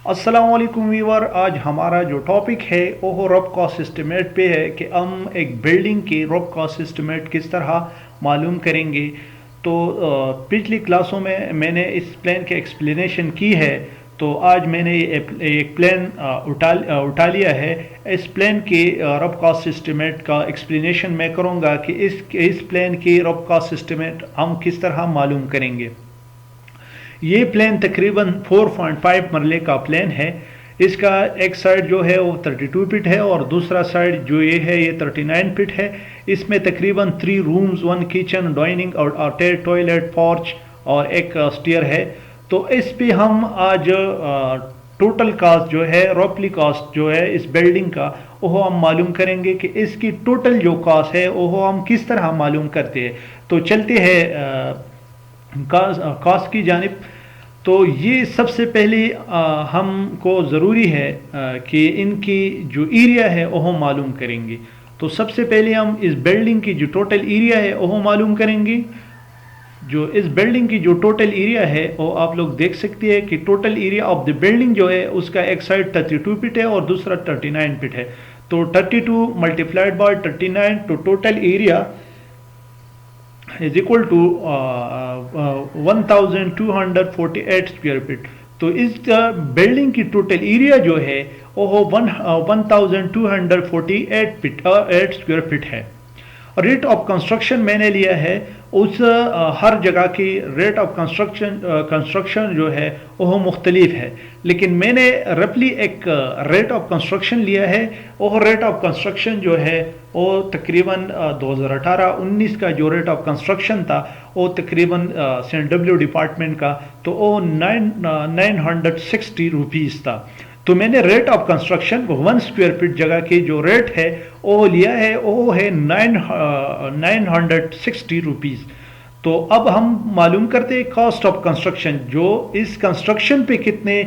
अस्सलाम वालेकुम वीवर। आज हमारा जो टॉपिक है वो रफ कॉस्ट एस्टिमेट पे है कि हम एक बिल्डिंग के रफ कॉस्ट एस्टिमेट किस तरह मालूम करेंगे। तो पिछली क्लासों में मैंने इस प्लान के एक्सप्लेनेशन की है, तो आज मैंने एक प्लान उठा लिया है। इस प्लान के रफ कॉस्ट एस्टिमेट का एक्सप्लेनेशन मैं करूँगा कि इस प्लान के रफ कॉस्ट एस्टिमेट हम किस तरह मालूम करेंगे। ये प्लान तकरीबन 4.5 मरले का प्लान है। इसका एक साइड जो है वो 32 फीट है और दूसरा साइड जो ये है ये 39 फीट है। इसमें तकरीबन 3 रूम्स, 1 किचन, डाइनिंग और अटैच टॉयलेट, पोर्च और एक स्टेयर है। तो इस पे हम आज टोटल कास्ट जो है, रफली कास्ट जो है इस बिल्डिंग का, वो हम मालूम करेंगे कि इसकी टोटल जो कास्ट है वो हम किस तरह मालूम करते हैं। तो चलते हैं कास्ट की जानिब। तो ये सबसे पहले हमको ज़रूरी है कि इनकी जो एरिया है वो मालूम करेंगे। तो सबसे पहले हम इस बिल्डिंग की जो टोटल एरिया है वो मालूम करेंगे। जो इस बिल्डिंग की जो टोटल एरिया है वो आप लोग देख सकते हैं कि total area of the building जो है उसका एक साइड 32 फीट है और दूसरा 39 फीट है। तो 32 मल्टीप्लाइड बाय 39 तो total area is equal to 1248 square feet. तो इस बिल्डिंग की टोटल एरिया जो है वो 1248 फीट 8 स्क्वायर फीट है। रेट ऑफ कंस्ट्रक्शन मैंने लिया है उस हर जगह की रेट ऑफ कंस्ट्रक्शन जो है वो मुख्तलिफ है, लेकिन मैंने रफली एक रेट ऑफ कंस्ट्रक्शन लिया है। वो रेट ऑफ कंस्ट्रक्शन जो है वो तकरीबन 2018-19 का जो रेट ऑफ कंस्ट्रक्शन था वो तकरीबन CNW डिपार्टमेंट का तो वो 960 रुपीज़ था। तो मैंने rate of construction 1 square feet जगह की जो रेट है वो लिया है, वो है 960 रुपीज़। तो अब हम मालूम करते हैं कॉस्ट ऑफ कंस्ट्रक्शन, जो इस कंस्ट्रक्शन पे कितने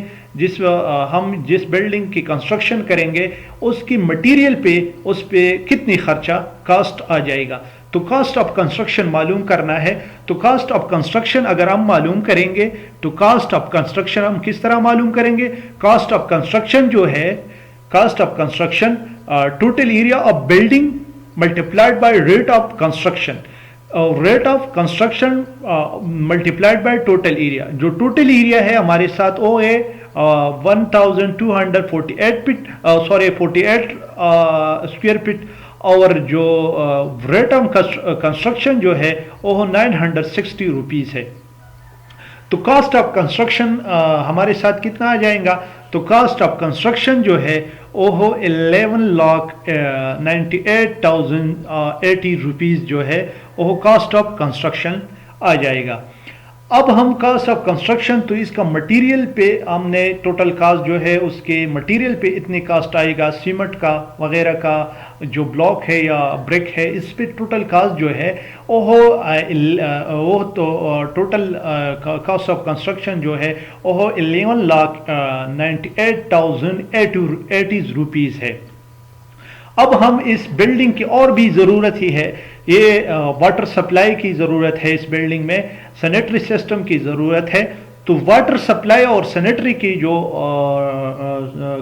हम जिस बिल्डिंग की कंस्ट्रक्शन करेंगे उसकी मटेरियल पे उस पे कितनी खर्चा कास्ट आ जाएगा। तो कास्ट ऑफ कंस्ट्रक्शन मालूम करना है। तो कास्ट ऑफ कंस्ट्रक्शन अगर हम मालूम करेंगे तो कास्ट ऑफ कंस्ट्रक्शन हम किस तरह मालूम करेंगे। कास्ट ऑफ कंस्ट्रक्शन जो है, cost of construction total area of building multiplied by rate of construction, rate of construction multiplied by total area. जो टोटल एरिया है हमारे साथ वो है 48 स्क्वायर फीट और जो रेट ऑफ कंस्ट्रक्शन जो है वो 960 रुपीज़ है। तो कास्ट ऑफ कंस्ट्रक्शन हमारे साथ कितना आ जाएगा। तो कास्ट ऑफ कंस्ट्रक्शन जो है वो 11,98,080 रुपीज़ जो है वो कास्ट ऑफ कंस्ट्रक्शन आ जाएगा। अब हम कास्ट ऑफ कंस्ट्रक्शन, तो इसका मटेरियल पे हमने टोटल कास्ट जो है उसके मटेरियल पे इतनी कास्ट आएगा। सीमेंट का वगैरह का जो ब्लॉक है या ब्रिक है इस पे टोटल कास्ट जो है वो तो टोटल कास्ट ऑफ कंस्ट्रक्शन जो है वो 11,98,080 रुपीज़ है। अब हम इस बिल्डिंग की और भी ज़रूरत ही है, ये वाटर सप्लाई की ज़रूरत है, इस बिल्डिंग में सैनिटरी सिस्टम की ज़रूरत है। तो वाटर सप्लाई और सैनिटरी की जो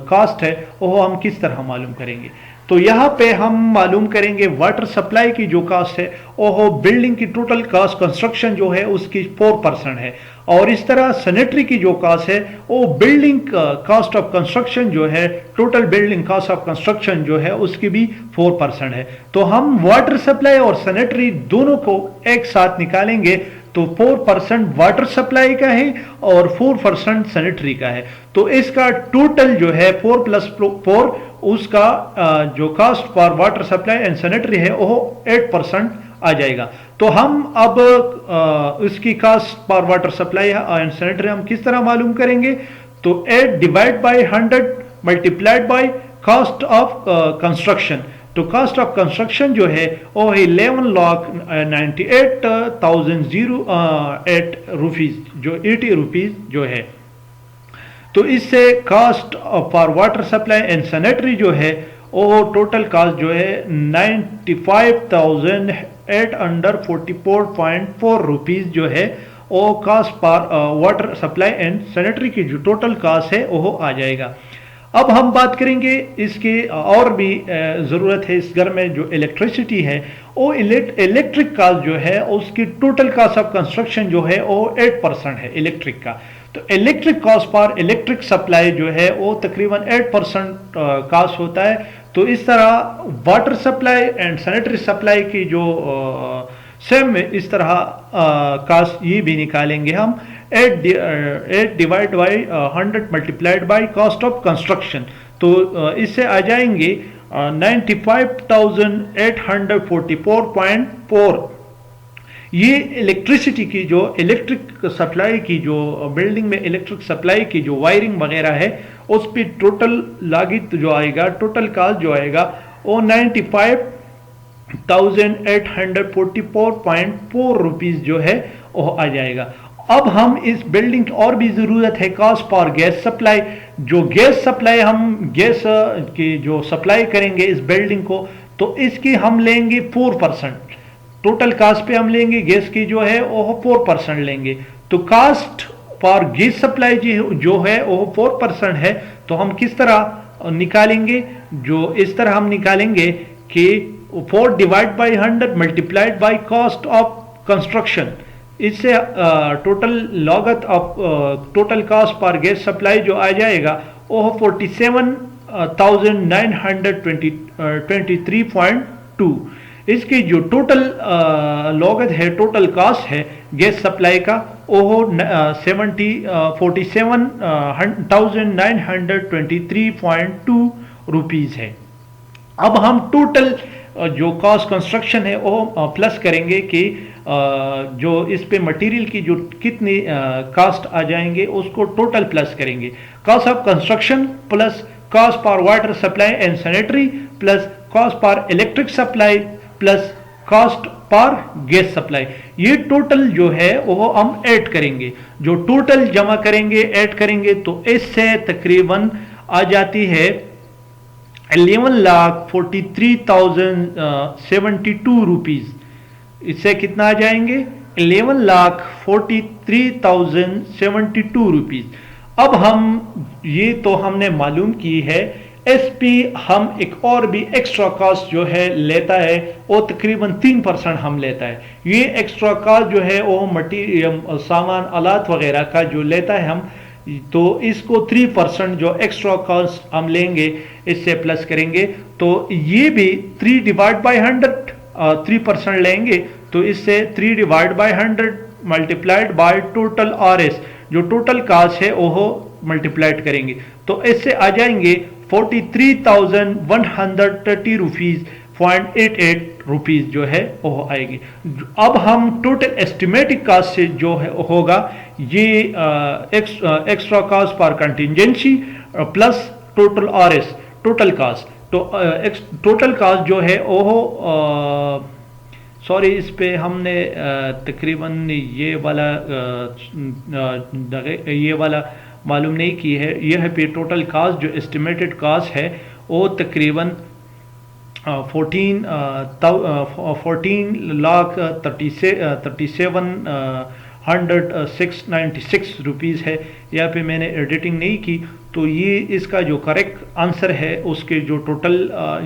कास्ट है वो हम किस तरह मालूम करेंगे। तो यहाँ पे हम मालूम करेंगे वाटर सप्लाई की जो कास्ट है वो बिल्डिंग की टोटल कास्ट कंस्ट्रक्शन जो है उसकी 4% है, और इस तरह सैनिटरी की जो कास्ट है वो बिल्डिंग कास्ट ऑफ कंस्ट्रक्शन जो है, total building cost of construction जो है उसकी भी 4% है। तो हम वाटर सप्लाई और सैनिटरी दोनों को एक साथ निकालेंगे तो 4% वाटर सप्लाई का है और 4% सैनिटरी का है। तो इसका टोटल जो है 4 + 4 उसका जो cost for water supply and sanitary है वो 8% आ जाएगा। तो हम अब इसकी cost for water supply and sanitary हम किस तरह मालूम करेंगे। तो 8 divide by 100 multiplied by cost of construction. तो कास्ट ऑफ कंस्ट्रक्शन जो है वो है 11,98,008 रुपीज़, जो 80 रुपीज़ जो है। तो इससे cost for water supply and sanitary जो है वो टोटल कास्ट जो है 95,844.4 रुपीज़ जो है और कास्ट पर वाटर सप्लाई एंड सैनिटरी की जो टोटल कास्ट है वो आ जाएगा। अब हम बात करेंगे इसके और भी ज़रूरत है इस घर में जो इलेक्ट्रिसिटी है वो इलेक्ट्रिक कास्ट जो है उसकी टोटल कास्ट ऑफ कंस्ट्रक्शन जो है वो 8% है इलेक्ट्रिक का। तो electric cost per electric supply जो है वो तकरीबन 8% कास्ट होता है। तो इस तरह water supply and sanitary supply की जो सेम इस तरह कास्ट ये भी निकालेंगे हम 8 divide by 100 multiplied by cost of construction. तो इससे आ जाएंगे 95,844.4। ये इलेक्ट्रिसिटी की जो इलेक्ट्रिक सप्लाई की जो बिल्डिंग में इलेक्ट्रिक सप्लाई की जो वायरिंग वगैरह है उस पर टोटल लागत जो आएगा, टोटल कास्ट जो आएगा वो 95,844.4 रुपीज़ जो है वो आ जाएगा। अब हम इस बिल्डिंग की और भी ज़रूरत है कास्ट पर गैस सप्लाई। जो गैस सप्लाई हम गैस की जो सप्लाई करेंगे इस बिल्डिंग को, तो इसकी हम लेंगे 4%। टोटल कास्ट पे हम लेंगे गैस की जो है वो 4% लेंगे। तो कास्ट पर गैस सप्लाई जो है वो 4% है। तो हम किस तरह निकालेंगे, जो इस तरह हम निकालेंगे कि 4 divide by 100 multiplied by cost of construction. इससे टोटल लागत ऑफ टोटल कास्ट पर गैस सप्लाई जो आ जाएगा वो 47,923.2। इसकी जो टोटल लागत है, टोटल कास्ट है गैस सप्लाई का वो 47,923.2 रुपीज़ है। अब हम टोटल जो कास्ट कंस्ट्रक्शन है वो प्लस करेंगे कि जो इस पे मटेरियल की जो कितनी कास्ट आ जाएंगे उसको टोटल प्लस करेंगे। Cost of construction plus cost पर water supply and sanitary plus cost पर इलेक्ट्रिक सप्लाई प्लस कास्ट पर गैस सप्लाई, ये टोटल जो है वो हम ऐड करेंगे। जो टोटल जमा करेंगे ऐड करेंगे तो इससे तकरीबन आ जाती है 11,43,072 रुपीज़। इससे कितना आ जाएंगे 11,43,072 रुपीज़। अब हम ये तो हमने मालूम की है। एसपी हम एक और भी एक्स्ट्रा कास्ट जो है लेता है वो तकरीबन 3% हम लेता है। ये एक्स्ट्रा कास्ट जो है वो मटीरियल सामान आलात वगैरह का जो लेता है हम, तो इसको 3% जो एक्स्ट्रा कास्ट हम लेंगे इससे प्लस करेंगे। तो ये भी 3 डिवाइड बाई 100 3% लेंगे। तो इससे 3 divide by 100 multiplied by total RS, जो टोटल कास्ट है वो मल्टीप्लाइड करेंगे। तो इससे आ जाएंगे 43,130 रुपीज़ 0.88 रुपीज़ जो है वो आएगी। अब हम टोटल एस्टिमेटेड कास्ट से जो है होगा ये एक्स्ट्रा कास्ट पर contingency plus total RS total cast. तो टोटल कास्ट जो है वो सॉरी इस पे हमने तकरीबन ये वाला मालूम नहीं की है। यह पे टोटल कास्ट जो एस्टिमेटेड कास्ट है वो तकरीबन 14,37,696 रुपीज़ है। यहाँ पे मैंने एडिटिंग नहीं की। तो ये इसका जो करेक्ट आंसर है उसके जो टोटल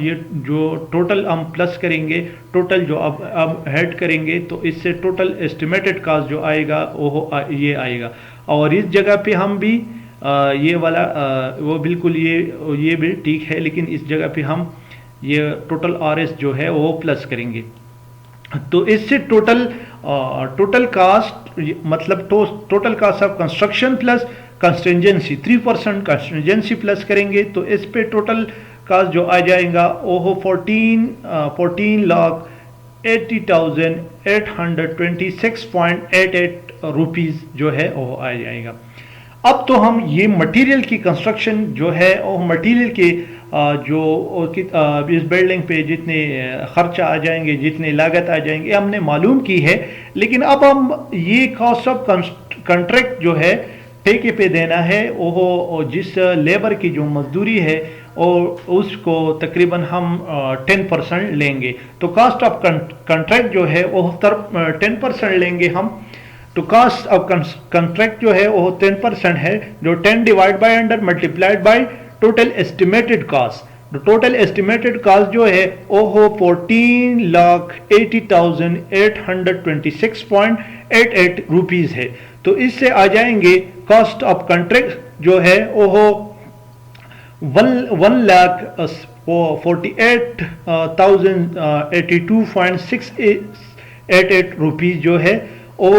ये जो टोटल हम प्लस करेंगे, टोटल जो अब ऐड करेंगे तो इससे टोटल एस्टिमेटेड कास्ट जो आएगा वो ये आएगा। और इस जगह पे हम भी ये वाला वो बिल्कुल ये भी ठीक है, लेकिन इस जगह पे हम ये टोटल आरएस जो है वो प्लस करेंगे। तो इससे टोटल कास्ट मतलब total cost of construction plus contingency 3% contingency plus करेंगे तो इस पे टोटल कास्ट जो आ जाएगा वो 14,80,826.88 रुपीज़ जो है वो आ जाएगा। अब तो हम ये मटेरियल की कंस्ट्रक्शन जो है वो मटेरियल के जो इस बिल्डिंग पे जितने खर्चा आ जाएंगे, जितने लागत आ जाएंगे हमने मालूम की है। लेकिन अब हम ये कॉस्ट ऑफ कॉन्ट्रैक्ट जो है ठेके पे देना है वो जिस लेबर की जो मजदूरी है और उसको तकरीबन हम 10% लेंगे। तो कॉस्ट ऑफ कॉन्ट्रैक्ट जो है वो 10% लेंगे हम। तो कास्ट ऑफ कंट्रैक्ट जो है वो 10% है, जो 10 divide by 100 multiplied by total estimated cost. तो टोटल एस्टिमेटेड कास्ट जो है वो हो 14,80,826.88 रुपीज है। तो इससे आ जाएंगे कॉस्ट ऑफ कंट्रैक्ट जो है वो हो 1,48,082.688 रुपीज जो है वो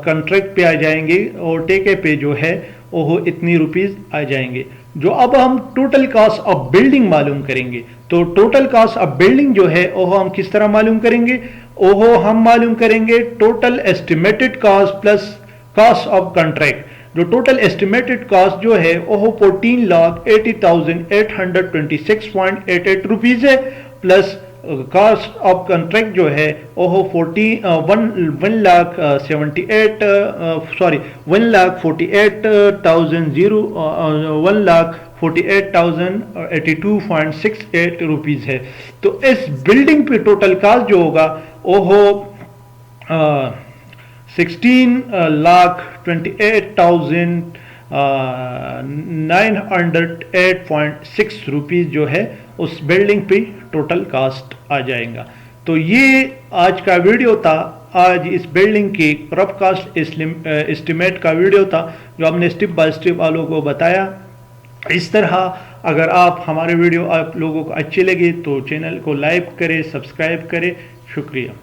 कंट्रैक्ट पे आ जाएंगे, और ठेके पे जो है वो इतनी रुपीज आ जाएंगे। जो अब हम टोटल कॉस्ट ऑफ बिल्डिंग मालूम करेंगे, तो टोटल कॉस्ट ऑफ बिल्डिंग जो है वो हम किस तरह मालूम करेंगे, वो हम मालूम करेंगे total estimated cost plus cost of contract. जो टोटल एस्टिमेटेड कॉस्ट जो है वो 14,80,826.88 रुपीज है, प्लस कॉस्ट ऑफ कंट्रैक्ट जो है वो 1,48,082.68 रुपीज है। तो इस बिल्डिंग पे टोटल कॉस्ट जो होगा वो हो 16,28,908.6 रुपीज जो है उस बिल्डिंग पे टोटल कास्ट आ जाएगा। तो ये आज का वीडियो था, आज इस बिल्डिंग की रफ कास्ट एस्टिमेट का वीडियो था, जो हमने स्टेप बाय स्टेप आप लोगों को बताया। इस तरह अगर आप हमारे वीडियो आप लोगों को अच्छे लगे तो चैनल को लाइक करें, सब्सक्राइब करें। शुक्रिया।